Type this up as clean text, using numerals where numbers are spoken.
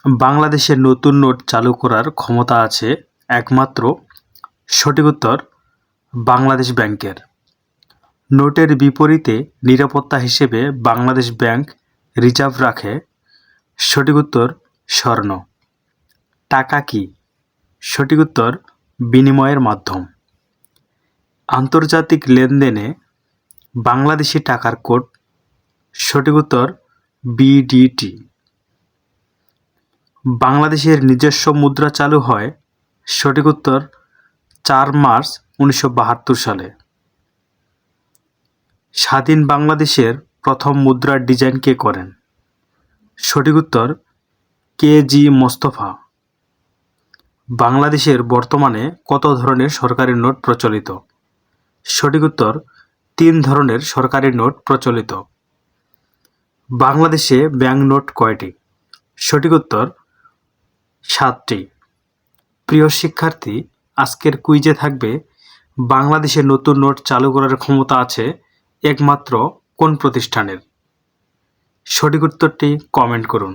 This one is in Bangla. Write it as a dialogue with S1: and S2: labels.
S1: বাংলাদেশে নতুন নোট চালু করার ক্ষমতা আছে একমাত্র সঠিক উত্তর বাংলাদেশ ব্যাংকের। নোটের বিপরীতে নিরাপত্তা হিসেবে বাংলাদেশ ব্যাংক রিজার্ভ রাখে। সঠিক উত্তর স্বর্ণ। টাকা কি? সঠিক উত্তর বিনিময়ের মাধ্যম। আন্তর্জাতিক লেনদেনে বাংলাদেশি টাকার কোড। সঠিক উত্তর বিডিটি। বাংলাদেশের নিজস্ব মুদ্রা চালু হয়। সঠিক উত্তর 4 মার্চ 1972 সালে। স্বাধীন বাংলাদেশের প্রথম মুদ্রার ডিজাইন কে করেন? সঠিক উত্তর কে.জি. মোস্তফা। বাংলাদেশের বর্তমানে কত ধরনের সরকারি নোট প্রচলিত? সঠিক উত্তর 3 ধরনের সরকারি নোট প্রচলিত। বাংলাদেশে ব্যাংক নোট কয়টি? সঠিক উত্তর 7টি। প্রিয় শিক্ষার্থী, আজকের কুইজে থাকবে বাংলাদেশে নতুন নোট চালু করার ক্ষমতা আছে একমাত্র কোন প্রতিষ্ঠানের? সঠিক উত্তরটি কমেন্ট করুন।